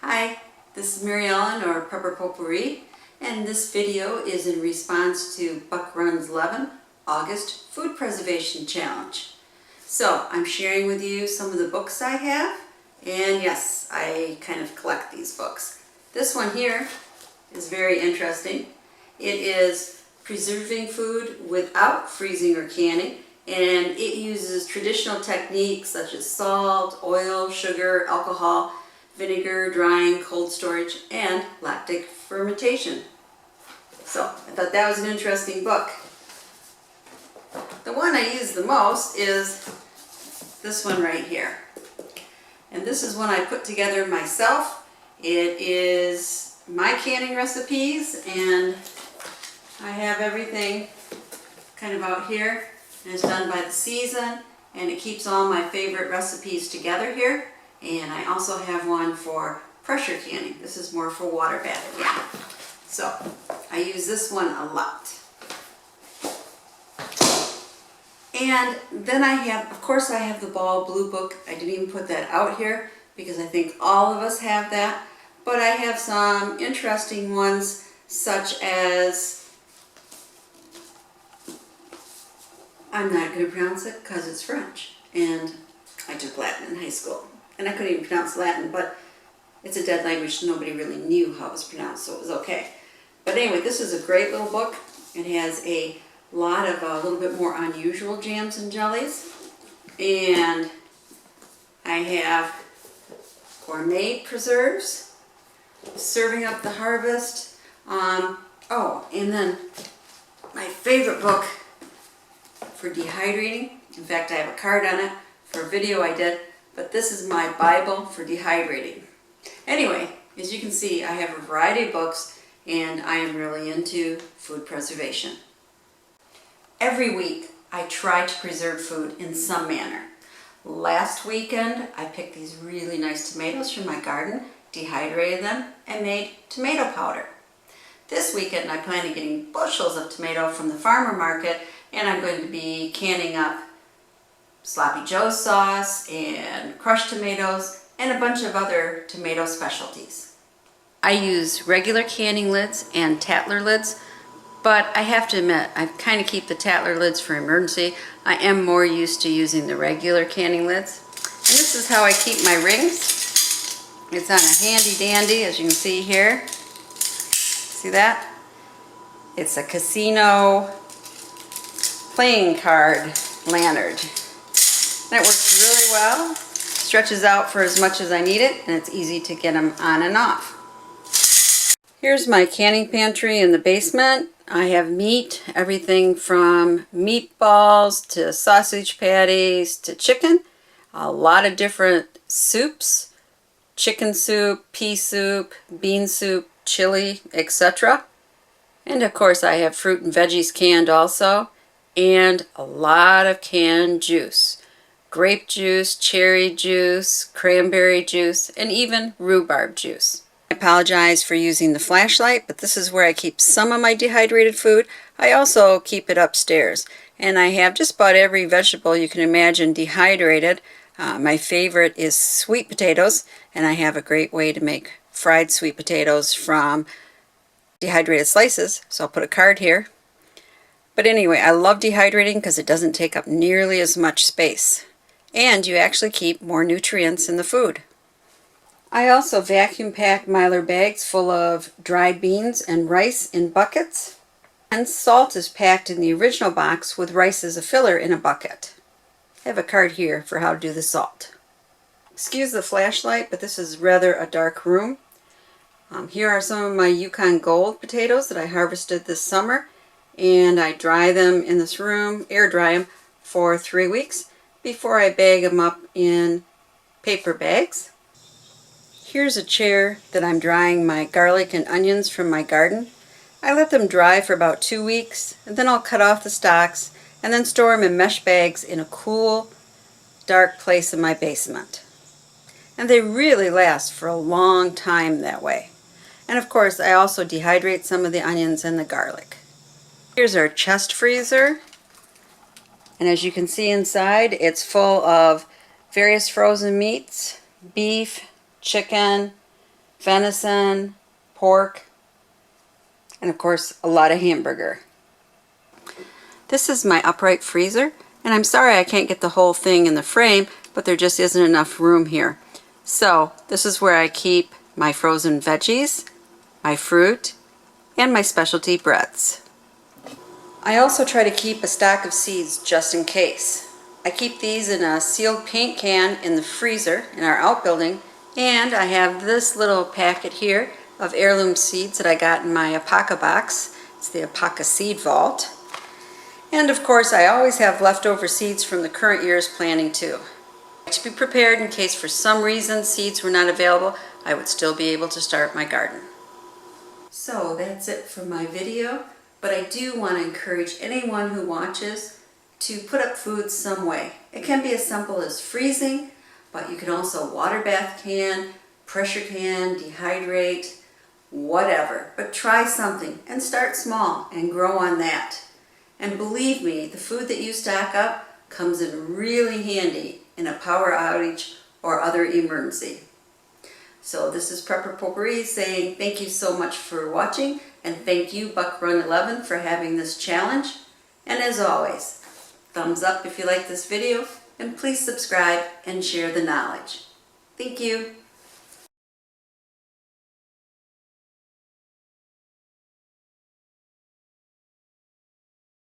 Hi, this is Mary Ellen or Prepper Potpourri, and this video is in response to Buckrun11 August Food Preservation Challenge. So I'm sharing with you some of the books I have, and yes, I kind of collect these books. This one here is very interesting. It is Preserving Food Without Freezing or Canning, and it uses traditional techniques such as salt, oil, sugar, alcohol, vinegar, drying, cold storage, and lactic fermentation. So I thought that was an interesting book. The one I use the most is this one right here. And this is one I put together myself. It is my canning recipes, and I have everything kind of out here, and it's done by the season, and it keeps all my favorite recipes together here. And I also have one for pressure canning. This is more for water bath canning. So I use this one a lot. And then I have, of course, I have the Ball Blue book. I didn't even put that out here because I think all of us have that. But I have some interesting ones such as, I'm not going to pronounce it because it's French. And I took Latin in high school. And I couldn't even pronounce Latin, but it's a dead language, so nobody really knew how it was pronounced, so it was okay. But anyway, this is a great little book. It has a lot of a little bit more unusual jams and jellies. And I have gourmet preserves, serving up the harvest. Oh, and then my favorite book for dehydrating. In fact, I have a card on it for a video I did. But this is my Bible for dehydrating. Anyway, as you can see, I have a variety of books, and I am really into food preservation. Every week, I try to preserve food in some manner. Last weekend, I picked these really nice tomatoes from my garden, dehydrated them, and made tomato powder. This weekend, I plan on getting bushels of tomato from the farmer market, and I'm going to be canning up Sloppy Joe sauce and crushed tomatoes and a bunch of other tomato specialties. I use regular canning lids and Tattler lids, but I have to admit, I kind of keep the Tattler lids for emergency. I am more used to using the regular canning lids. And this is how I keep my rings. It's on a handy dandy, as you can see here. See that? It's a casino playing card lanyard. That works really well, stretches out for as much as I need it, and it's easy to get them on and off. Here's my canning pantry in the basement. I have meat, everything from meatballs to sausage patties to chicken, a lot of different soups, chicken soup, pea soup, bean soup, chili, etc. And of course I have fruit and veggies canned also, and a lot of canned juice. Grape juice, cherry juice, cranberry juice, and even rhubarb juice. I apologize for using the flashlight, but this is where I keep some of my dehydrated food. I also keep it upstairs, and I have just about every vegetable you can imagine dehydrated. My favorite is sweet potatoes, and I have a great way to make fried sweet potatoes from dehydrated slices, so I'll put a card here. But anyway, I love dehydrating because it doesn't take up nearly as much space. And you actually keep more nutrients in the food. I also vacuum pack Mylar bags full of dried beans and rice in buckets. And salt is packed in the original box with rice as a filler in a bucket. I have a card here for how to do the salt. Excuse the flashlight, but this is rather a dark room. Here are some of my Yukon Gold potatoes that I harvested this summer. And I dry them in this room, air dry them for 3 weeks. Before I bag them up in paper bags. Here's a chair that I'm drying my garlic and onions from my garden. I let them dry for about 2 weeks, and then I'll cut off the stalks and then store them in mesh bags in a cool, dark place in my basement. And they really last for a long time that way. And of course, I also dehydrate some of the onions and the garlic. Here's our chest freezer. And as you can see inside, it's full of various frozen meats, beef, chicken, venison, pork, and of course a lot of hamburger. This is my upright freezer, and I'm sorry I can't get the whole thing in the frame, but there just isn't enough room here. So this is where I keep my frozen veggies, my fruit, and my specialty breads. I also try to keep a stack of seeds just in case. I keep these in a sealed paint can in the freezer in our outbuilding, and I have this little packet here of heirloom seeds that I got in my Apaca box. It's the Apaca Seed Vault. And of course I always have leftover seeds from the current year's planting too. To be prepared in case for some reason seeds were not available, I would still be able to start my garden. So that's it for my video, but I do want to encourage anyone who watches to put up food some way. It can be as simple as freezing, but you can also water bath can, pressure can, dehydrate, whatever. But try something and start small and grow on that. And believe me, the food that you stock up comes in really handy in a power outage or other emergency. So this is Prepper Potpourri saying thank you so much for watching, and thank you Buckrun11 for having this challenge. And as always, thumbs up if you like this video, and please subscribe and share the knowledge. Thank you.